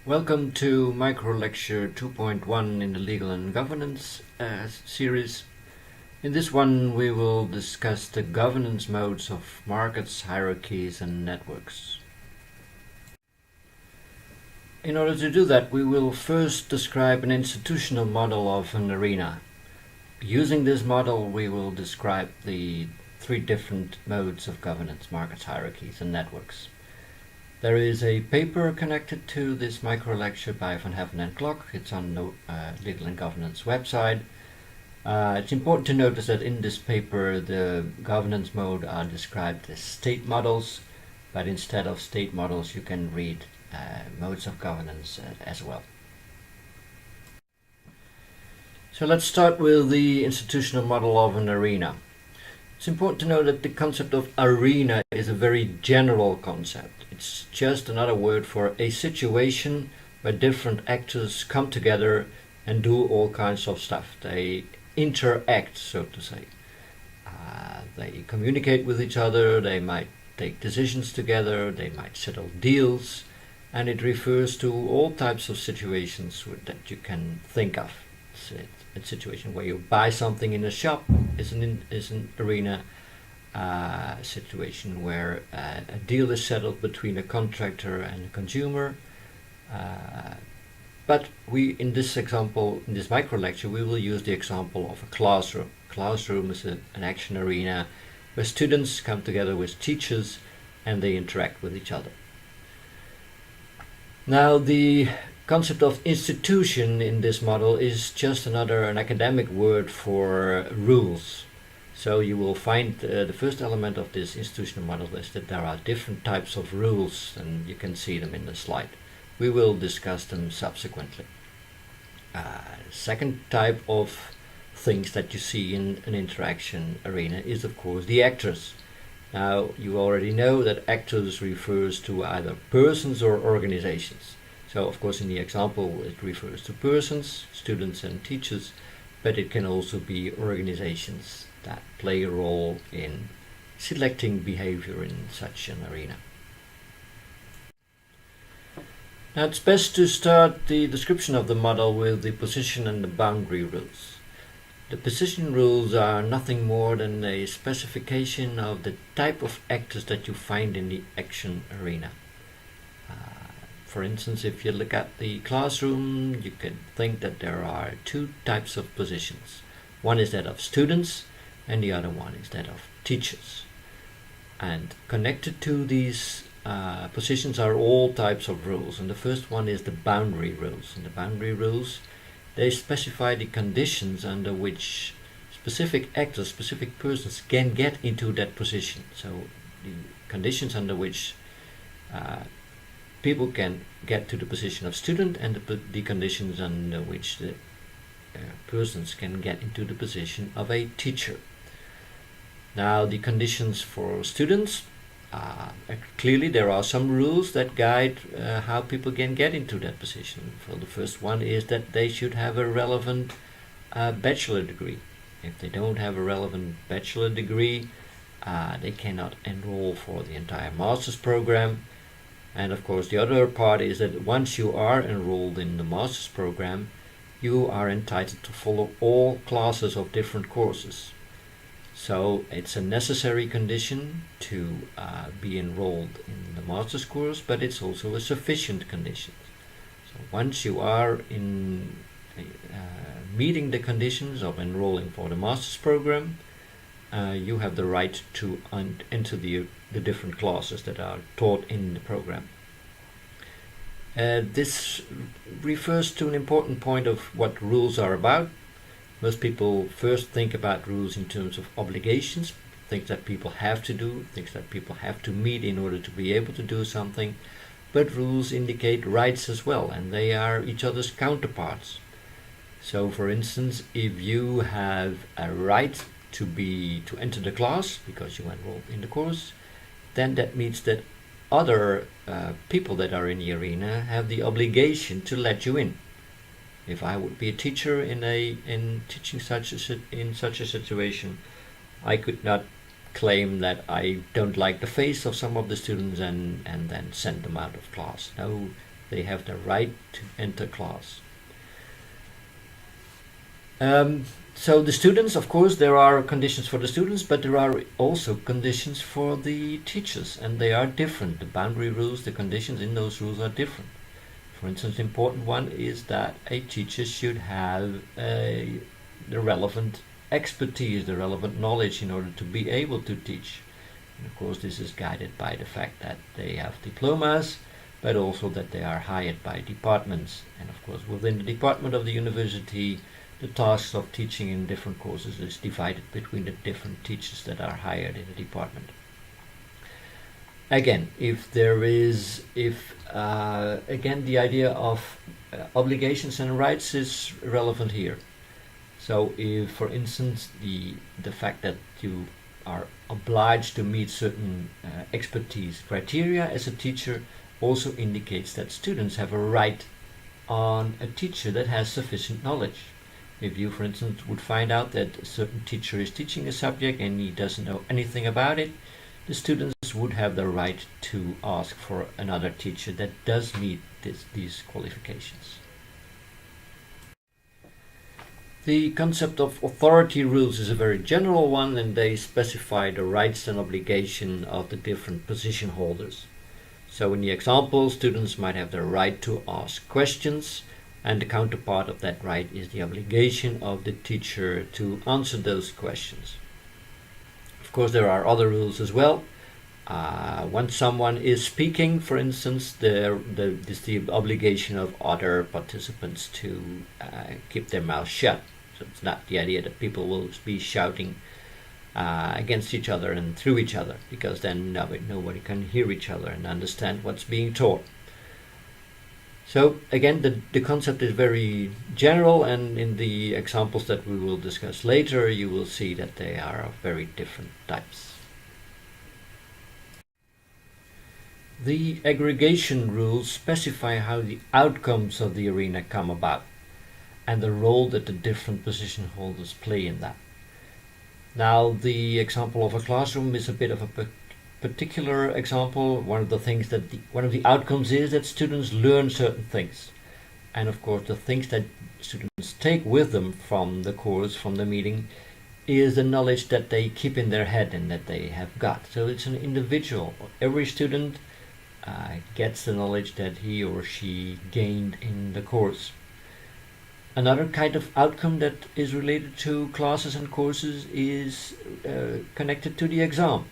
Welcome to Micro Lecture 2.1 in the Legal and Governance series. In this one we will discuss the governance modes of markets, hierarchies and networks. In order to do that, we will first describe an institutional model of an arena. Using this model we will describe the three different modes of governance: markets, hierarchies and networks. There is a paper connected to this micro lecture by Van Heaven and Klok. It's on the Legal and Governance website. It's important to notice that in this paper the governance mode are described as state models, but instead of state models you can read modes of governance as well. So let's start with the institutional model of an arena. It's important to know that the concept of arena is a very general concept. It's just another word for a situation where different actors come together and do all kinds of stuff. They interact, so to say. They communicate with each other, they might take decisions together, they might settle deals, and it refers to all types of situations that you can think of. A situation where you buy something in a shop is an arena. Situation where a deal is settled between a contractor and a consumer. But in this micro lecture, we will use the example of a classroom. Classroom is an action arena where students come together with teachers and they interact with each other. Now, the concept of institution in this model is just an academic word for rules. So you will find the first element of this institutional model is that there are different types of rules, and you can see them in the slide. We will discuss them subsequently. Second type of things that you see in an interaction arena is of course the actors. Now you already know that actors refers to either persons or organizations. So of course in the example it refers to persons, students and teachers, but it can also be organizations that play a role in selecting behavior in such an arena. Now it's best to start the description of the model with the position and the boundary rules. The position rules are nothing more than a specification of the type of actors that you find in the action arena. For instance, if you look at the classroom, you can think that there are two types of positions. One is that of students, and the other one is that of teachers. And connected to these positions are all types of rules. And the first one is the boundary rules. And the boundary rules, they specify the conditions under which specific actors, specific persons can get into that position. So the conditions under which people can get to the position of student, and the conditions under which the persons can get into the position of a teacher. Now the conditions for students, clearly there are some rules that guide how people can get into that position. So the first one is that they should have a relevant bachelor degree. If they don't have a relevant bachelor degree, they cannot enroll for the entire master's program. And of course the other part is that once you are enrolled in the master's program, you are entitled to follow all classes of different courses. So it's a necessary condition to be enrolled in the master's course, but it's also a sufficient condition. So once you are in meeting the conditions of enrolling for the master's program, you have the right to enter the different classes that are taught in the program. This refers to an important point of what rules are about. Most people first think about rules in terms of obligations, things that people have to do, things that people have to meet in order to be able to do something. But rules indicate rights as well, and they are each other's counterparts. So for instance, if you have a right to enter the class because you enrolled in the course, then that means that other people that are in the arena have the obligation to let you in. If I would be a teacher in teaching in such a situation, I could not claim that I don't like the face of some of the students and then send them out of class. No, They have the right to enter class. So the students, of course, there are conditions for the students, but there are also conditions for the teachers, and they are different. The boundary rules, the conditions in those rules are different. For instance, the important one is that a teacher should have the relevant expertise, the relevant knowledge in order to be able to teach. And of course, this is guided by the fact that they have diplomas, but also that they are hired by departments. And of course, within the department of the university, the tasks of teaching in different courses is divided between the different teachers that are hired in the department. Again, again, the idea of obligations and rights is relevant here. So if, for instance, the fact that you are obliged to meet certain expertise criteria as a teacher also indicates that students have a right on a teacher that has sufficient knowledge. If you, for instance, would find out that a certain teacher is teaching a subject and he doesn't know anything about it, the students would have the right to ask for another teacher that does meet these qualifications. The concept of authority rules is a very general one, and they specify the rights and obligation of the different position holders. So in the example, students might have the right to ask questions, and the counterpart of that right is the obligation of the teacher to answer those questions. Of course, there are other rules as well. When someone is speaking, for instance, there's the obligation of other participants to keep their mouth shut. So it's not the idea that people will be shouting against each other and through each other, because then nobody can hear each other and understand what's being taught. So again, the concept is very general, and in the examples that we will discuss later, you will see that they are of very different types. The aggregation rules specify how the outcomes of the arena come about, and the role that the different position holders play in that. Now, the example of a classroom is a bit of a particular example. One of the outcomes is that students learn certain things, and of course the things that students take with them from the course, from the meeting, is the knowledge that they keep in their head and that they have got. So it's an individual. Every student gets the knowledge that he or she gained in the course. Another kind of outcome that is related to classes and courses is connected to the exam.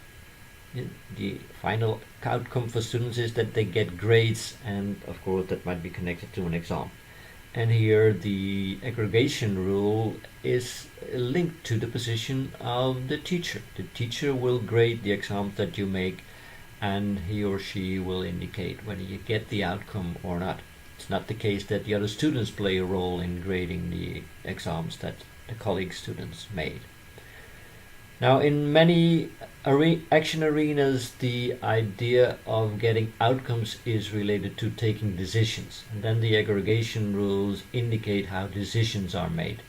The final outcome for students is that they get grades, and of course that might be connected to an exam. And here the aggregation rule is linked to the position of the teacher. The teacher will grade the exams that you make, and he or she will indicate whether you get the outcome or not. It's not the case that the other students play a role in grading the exams that the colleague students made. Now, in many action arenas, the idea of getting outcomes is related to taking decisions, and then the aggregation rules indicate how decisions are made.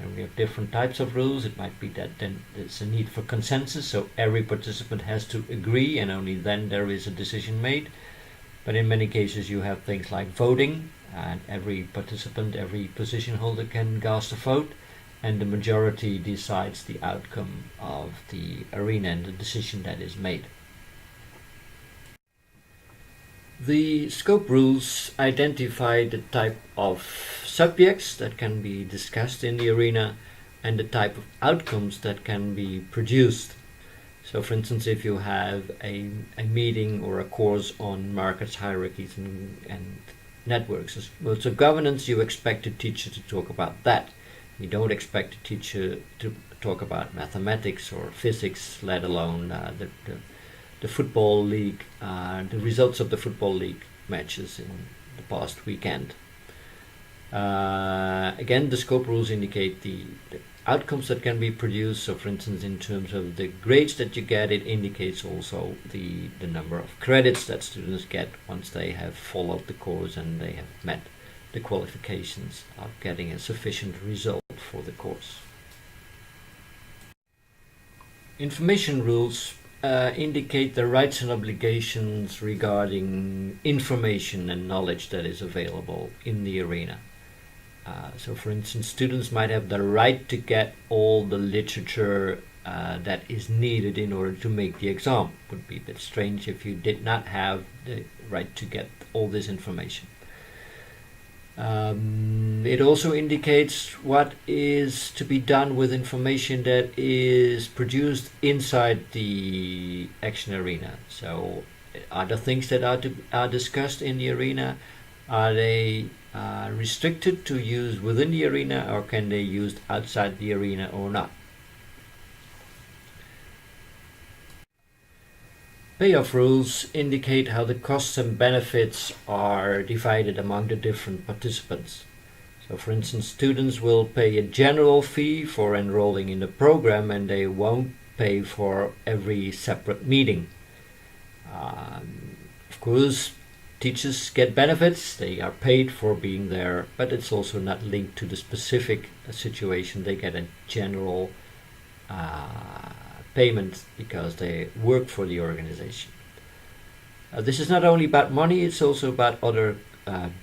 And we have different types of rules. It might be that then there's a need for consensus, so every participant has to agree, and only then there is a decision made. But in many cases you have things like voting, and every participant, every position holder can cast a vote, and the majority decides the outcome of the arena and the decision that is made. The scope rules identify the type of subjects that can be discussed in the arena and the type of outcomes that can be produced. So for instance, if you have a meeting or a course on markets, hierarchies and networks, so governance, you expect a teacher to talk about that. You don't expect a teacher to talk about mathematics or physics, let alone the football league, the results of the football league matches in the past weekend. Again, the scope rules indicate the outcomes that can be produced. So for instance, in terms of the grades that you get, it indicates also the number of credits that students get once they have followed the course and they have met the qualifications of getting a sufficient result for the course. Information rules indicate the rights and obligations regarding information and knowledge that is available in the arena. So for instance, students might have the right to get all the literature that is needed in order to make the exam. It would be a bit strange if you did not have the right to get all this information. It also indicates what is to be done with information that is produced inside the action arena. So are the things that are discussed in the arena, are they restricted to use within the arena, or can they be used outside the arena or not? Payoff rules indicate how the costs and benefits are divided among the different participants. So for instance, students will pay a general fee for enrolling in the program, and they won't pay for every separate meeting. Of course, teachers get benefits, they are paid for being there, but it's also not linked to the specific situation. They get a general payment because they work for the organization. This is not only about money, it's also about other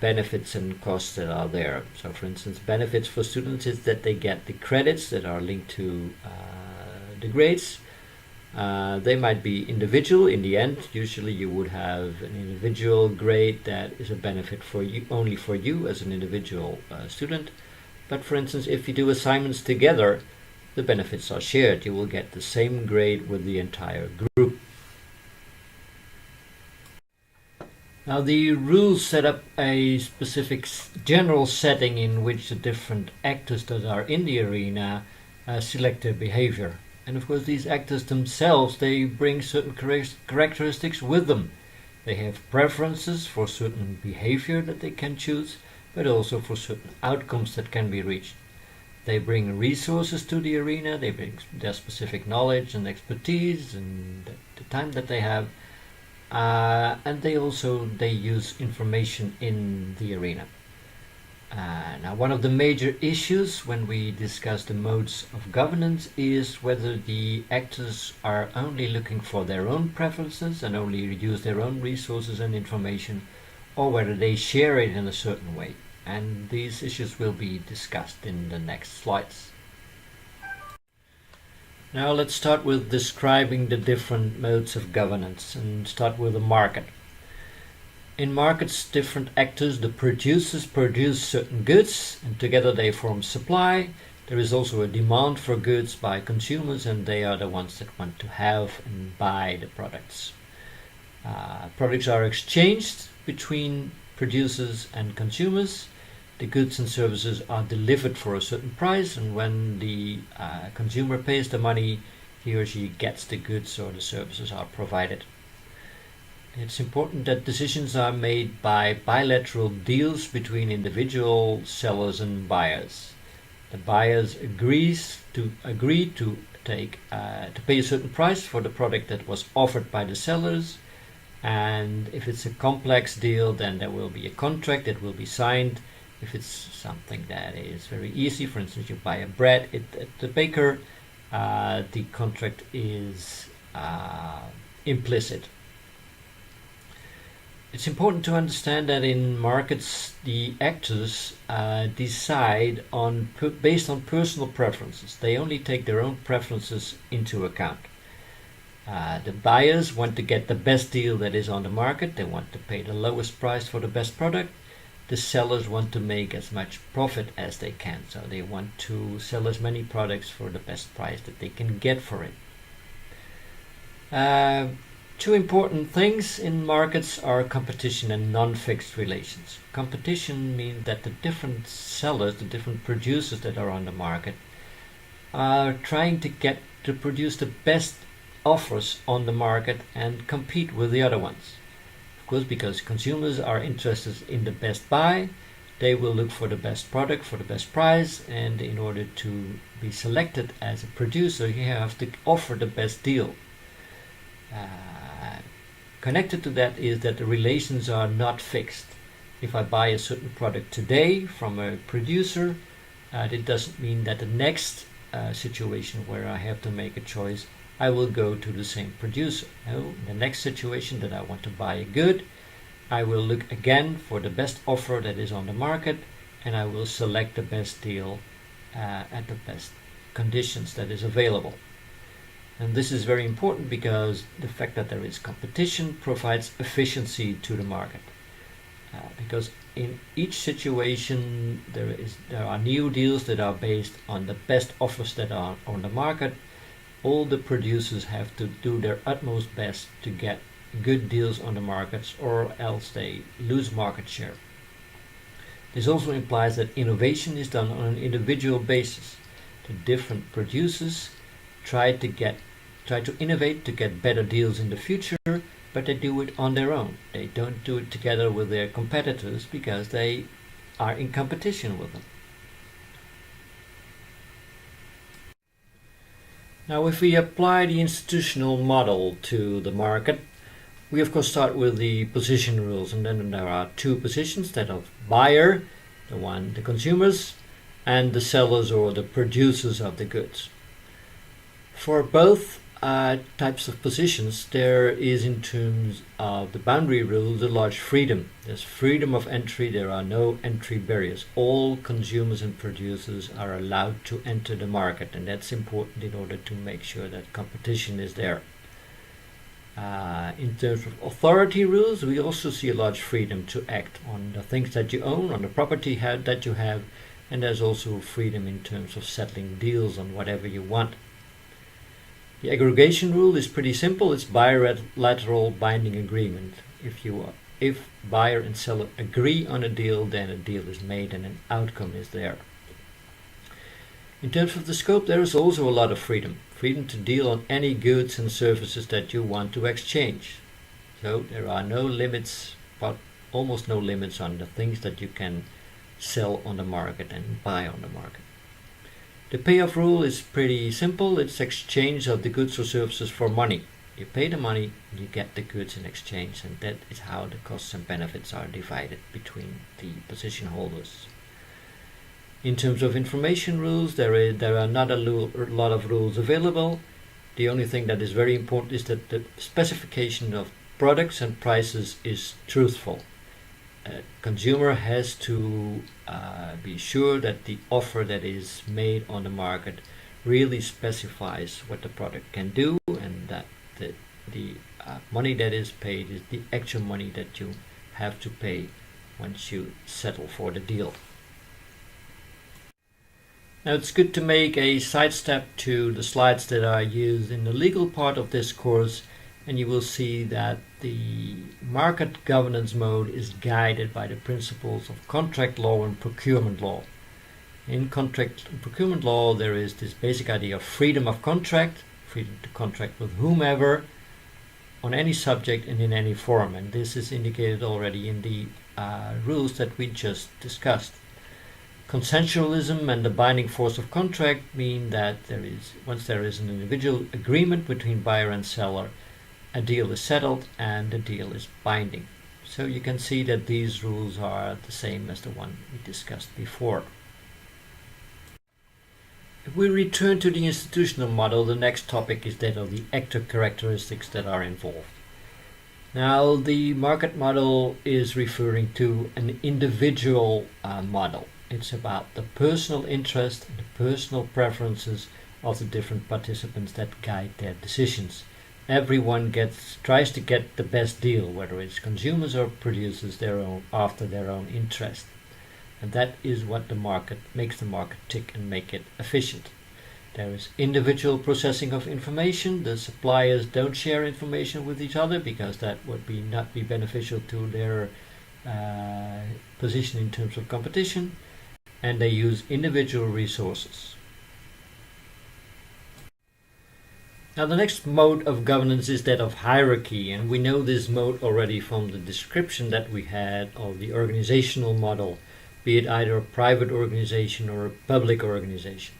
benefits and costs that are there. So for instance, benefits for students is that they get the credits that are linked to the grades. They might be individual. In the end, usually you would have an individual grade that is a benefit for you, only for you as an individual student. But for instance, if you do assignments together, the benefits are shared. You will get the same grade with the entire group. Now the rules set up a specific general setting in which the different actors that are in the arena select their behavior. And of course these actors themselves, they bring certain characteristics with them. They have preferences for certain behavior that they can choose, but also for certain outcomes that can be reached. They bring resources to the arena, they bring their specific knowledge and expertise and the time that they have, and they use information in the arena. Now one of the major issues when we discuss the modes of governance is whether the actors are only looking for their own preferences and only use their own resources and information, or whether they share it in a certain way. And these issues will be discussed in the next slides. Now let's start with describing the different modes of governance, and start with the market. In markets, different actors, the producers, produce certain goods, and together they form supply. There is also a demand for goods by consumers, and they are the ones that want to have and buy the products. Products are exchanged between producers and consumers. The goods and services are delivered for a certain price, and when the consumer pays the money, he or she gets the goods or the services are provided. It's important that decisions are made by bilateral deals between individual sellers and buyers. The buyers agree to pay a certain price for the product that was offered by the sellers, and if it's a complex deal, then there will be a contract that will be signed. If it's something that is very easy, for instance, you buy a bread at the baker, the contract is implicit. It's important to understand that in markets, the actors decide based on personal preferences. They only take their own preferences into account. The buyers want to get the best deal that is on the market. They want to pay the lowest price for the best product. The sellers want to make as much profit as they can, so they want to sell as many products for the best price that they can get for it. Two important things in markets are competition and non-fixed relations. Competition means that the different sellers, the different producers that are on the market, are trying to produce the best offers on the market and compete with the other ones. Of course, because consumers are interested in the best buy, they will look for the best product for the best price, and in order to be selected as a producer, you have to offer the best deal. Connected to that is that the relations are not fixed. If I buy a certain product today from a producer, it doesn't mean that the next situation where I have to make a choice, I will go to the same producer. Now, in the next situation that I want to buy a good, I will look again for the best offer that is on the market, and I will select the best deal at the best conditions that is available. And this is very important because the fact that there is competition provides efficiency to the market. Because in each situation there are new deals that are based on the best offers that are on the market. All the producers have to do their utmost best to get good deals on the markets, or else they lose market share. This also implies that innovation is done on an individual basis. The different producers try to innovate to get better deals in the future, but they do it on their own. They don't do it together with their competitors because they are in competition with them. Now, if we apply the institutional model to the market, we of course start with the position rules, and then there are two positions, that of buyer, the consumers, and the sellers or the producers of the goods. For both types of positions, there is, in terms of the boundary rules, a large freedom. There's freedom of entry, there are no entry barriers. All consumers and producers are allowed to enter the market, and that's important in order to make sure that competition is there. In terms of authority rules, we also see a large freedom to act on the things that you own, on the property that you have, and there's also freedom in terms of settling deals on whatever you want. The aggregation rule is pretty simple. It's bilateral binding agreement. If buyer and seller agree on a deal, then a deal is made and an outcome is there. In terms of the scope, there is also a lot of freedom. Freedom to deal on any goods and services that you want to exchange. So there are no limits, but almost no limits on the things that you can sell on the market and buy on the market. The payoff rule is pretty simple. It's exchange of the goods or services for money. You pay the money, you get the goods in exchange, and that is how the costs and benefits are divided between the position holders. In terms of information rules, there are not a lot of rules available. The only thing that is very important is that the specification of products and prices is truthful. Consumer has to be sure that the offer that is made on the market really specifies what the product can do, and that the money that is paid is the actual money that you have to pay once you settle for the deal. Now, it's good to make a sidestep to the slides that are used in the legal part of this course, and you will see that the market governance mode is guided by the principles of contract law and procurement law. In contract and procurement law, there is this basic idea of freedom of contract, freedom to contract with whomever, on any subject and in any form, and this is indicated already in the rules that we just discussed. Consensualism and the binding force of contract mean that once there is an individual agreement between buyer and seller, a deal is settled and the deal is binding. So you can see that these rules are the same as the one we discussed before. If we return to the institutional model, the next topic is that of the actor characteristics that are involved. Now, the market model is referring to an individual model. It's about the personal interest and the personal preferences of the different participants that guide their decisions. Everyone tries to get the best deal, whether it's consumers or producers, after their own interest. And that is what makes the market tick and make it efficient. There is individual processing of information. The suppliers don't share information with each other because that would not be beneficial to their position in terms of competition. And they use individual resources. Now, the next mode of governance is that of hierarchy, and we know this mode already from the description that we had of the organizational model, be it either a private organization or a public organization.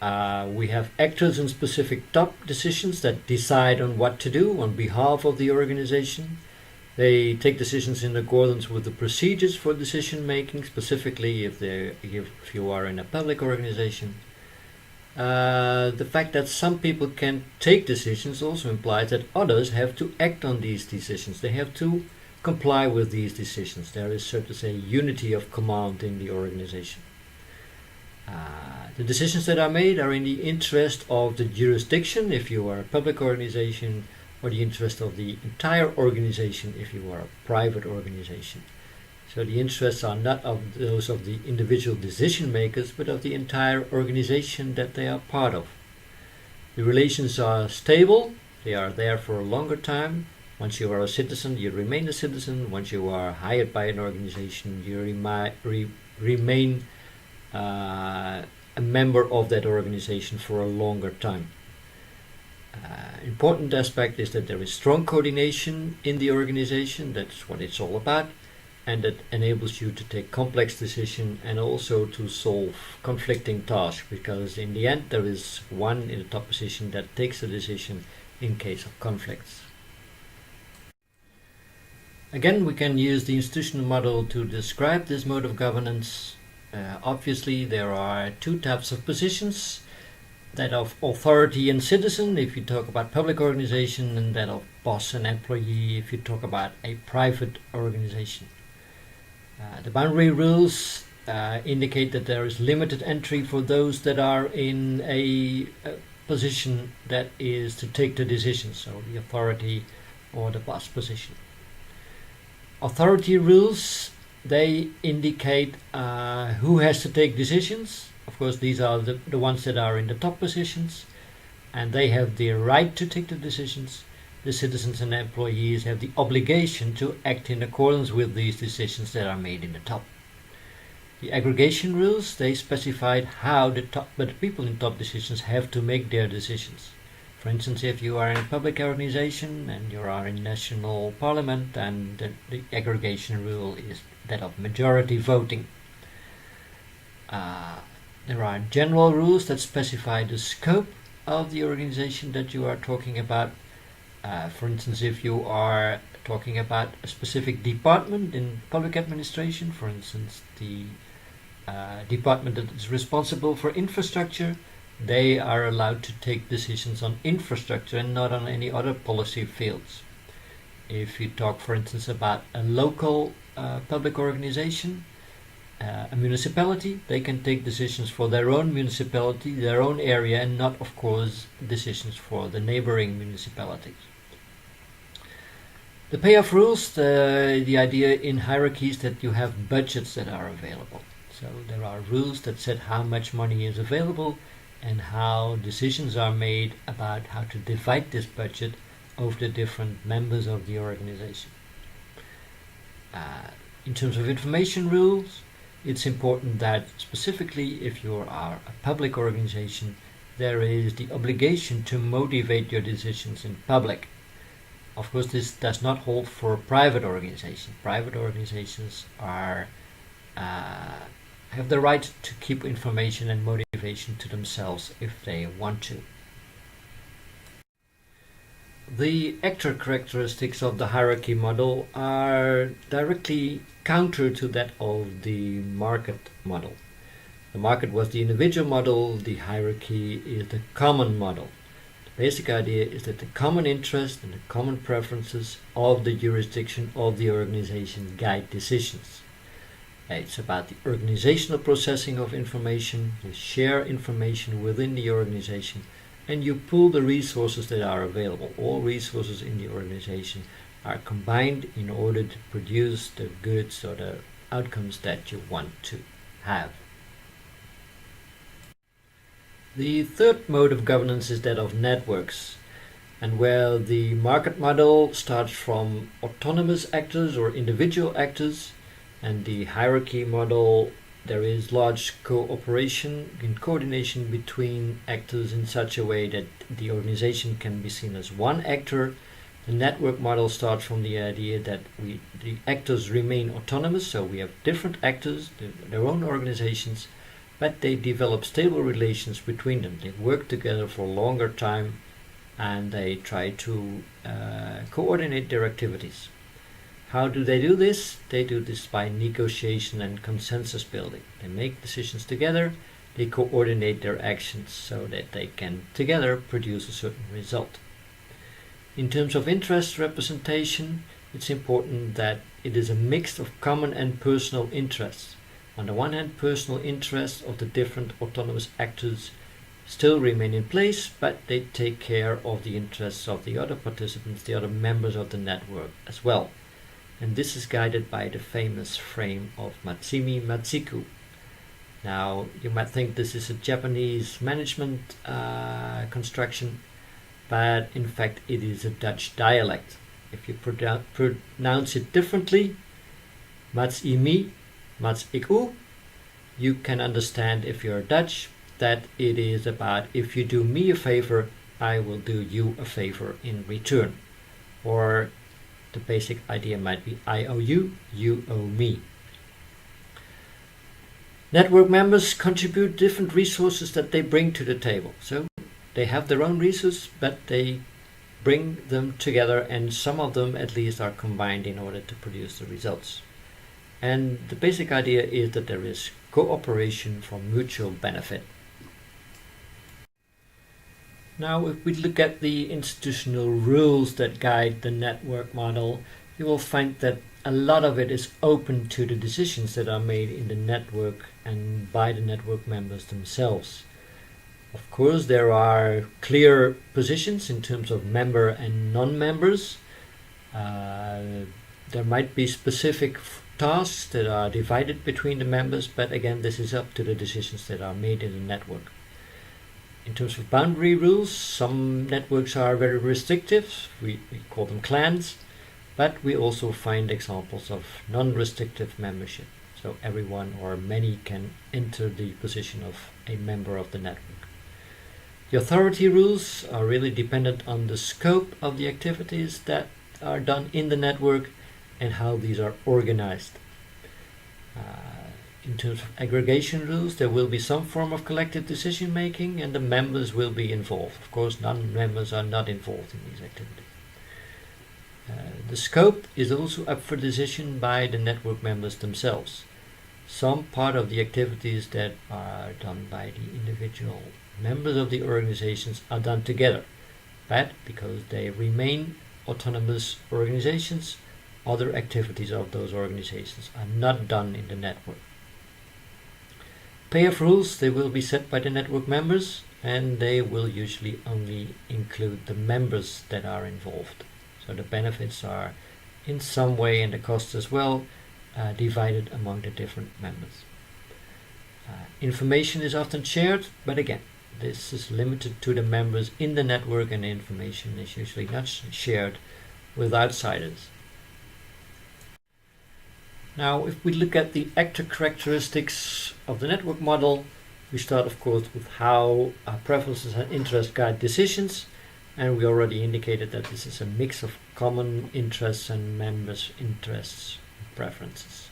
We have actors in specific top decisions that decide on what to do on behalf of the organization. They take decisions in accordance with the procedures for decision making, specifically if you are in a public organization. The fact that some people can take decisions also implies that others have to act on these decisions. They have to comply with these decisions. There is, so to say, unity of command in the organization. The decisions that are made are in the interest of the jurisdiction if you are a public organization, or the interest of the entire organization if you are a private organization. So the interests are not of those of the individual decision makers, but of the entire organization that they are part of. The relations are stable, they are there for a longer time. Once you are a citizen, you remain a citizen. Once you are hired by an organization, you remain a member of that organization for a longer time. Important aspect is that there is strong coordination in the organization. That's what it's all about, and that enables you to take complex decisions and also to solve conflicting tasks, because in the end there is one in the top position that takes a decision in case of conflicts. Again, we can use the institutional model to describe this mode of governance. Obviously, there are two types of positions, that of authority and citizen if you talk about public organization, and that of boss and employee if you talk about a private organization. The boundary rules indicate that there is limited entry for those that are in a position that is to take the decision, so the authority or the boss position. Authority rules, they indicate who has to take decisions. Of course, these are the ones that are in the top positions, and they have the right to take the decisions. The citizens and employees have the obligation to act in accordance with these decisions that are made in the top. The aggregation rules, they specified how the people in top decisions have to make their decisions. For instance, if you are in a public organization and you are in national parliament, and the aggregation rule is that of majority voting. There are general rules that specify the scope of the organization that you are talking about. For instance, if you are talking about a specific department in public administration, for instance, the department that is responsible for infrastructure, they are allowed to take decisions on infrastructure and not on any other policy fields. If you talk, for instance, about a local public organization, a municipality, they can take decisions for their own municipality, their own area, and not, of course, decisions for the neighboring municipalities. The payoff rules, the idea in hierarchies that you have budgets that are available. So there are rules that set how much money is available and how decisions are made about how to divide this budget over the different members of the organization. In terms of information rules, it's important that specifically if you are a public organization, there is the obligation to motivate your decisions in public. Of course, this does not hold for private organizations. Private organizations are have the right to keep information and motivation to themselves if they want to. The actor characteristics of the hierarchy model are directly counter to that of the market model. The market was the individual model, the hierarchy is the common model. The basic idea is that the common interest and the common preferences of the jurisdiction of the organization guide decisions. It's about the organizational processing of information. You share information within the organization and you pool the resources that are available. All resources in the organization are combined in order to produce the goods or the outcomes that you want to have. The third mode of governance is that of networks, and where the market model starts from autonomous actors or individual actors, and the hierarchy model, there is large cooperation and coordination between actors in such a way that the organization can be seen as one actor. The network model starts from the idea that the actors remain autonomous, so we have different actors, their own organizations, but they develop stable relations between them. They work together for a longer time and they try to coordinate their activities. How do they do this? They do this by negotiation and consensus building. They make decisions together they coordinate their actions so that they can together produce a certain result. In terms of interest representation, it's important that it is a mix of common and personal interests. On the one hand, personal interests of the different autonomous actors still remain in place, but they take care of the interests of the other participants, the other members of the network as well. And this is guided by the famous frame of Matsumi Matsiku. Now, you might think this is a Japanese management construction, but in fact it is a Dutch dialect. If you pronounce it differently, Matsimi, Matsiku, you can understand if you're Dutch that it is about if you do me a favor, I will do you a favor in return. Or the basic idea might be I owe you, you owe me. Network members contribute different resources that they bring to the table. So they have their own resources, but they bring them together, and some of them at least are combined in order to produce the results. And the basic idea is that there is cooperation for mutual benefit. Now, if we look at the institutional rules that guide the network model, you will find that a lot of it is open to the decisions that are made in the network and by the network members themselves. Of course, there are clear positions in terms of member and non-members. There might be specific tasks that are divided between the members, but again, this is up to the decisions that are made in the network. In terms of boundary rules, some networks are very restrictive. We call them clans, but we also find examples of non-restrictive membership. So everyone or many can enter the position of a member of the network. The authority rules are really dependent on the scope of the activities that are done in the network and how these are organized. In terms of aggregation rules, there will be some form of collective decision making and the members will be involved. Of course, non-members are not involved in these activities. The scope is also up for decision by the network members themselves. Some part of the activities that are done by the individual members of the organizations are done together, but because they remain autonomous organizations, other activities of those organizations are not done in the network. Payoff rules, they will be set by the network members, and they will usually only include the members that are involved. So the benefits are in some way, and the costs as well, divided among the different members. Information is often shared, but again, this is limited to the members in the network, and information is usually not shared with outsiders. Now, if we look at the actor characteristics of the network model, we start, of course, with how preferences and interests guide decisions, and we already indicated that this is a mix of common interests and members' interests and preferences.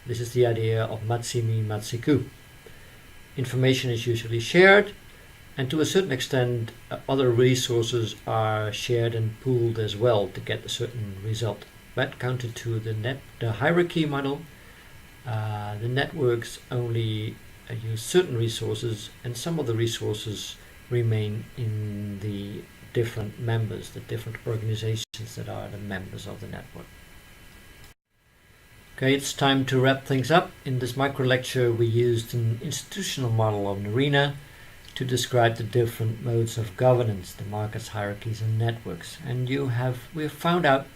This is the idea of Matsumi Matsiku. Information is usually shared, and to a certain extent, other resources are shared and pooled as well to get a certain result. But counter to the hierarchy model, the networks only use certain resources, and some of the resources remain in the different members, the different organizations that are the members of the network. Okay, it's time to wrap things up. In this micro lecture, we used an institutional model of Narina to describe the different modes of governance, the markets, hierarchies, and networks. And we have found out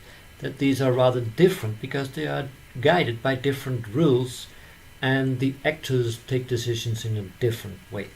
that these are rather different because they are guided by different rules and the actors take decisions in a different way.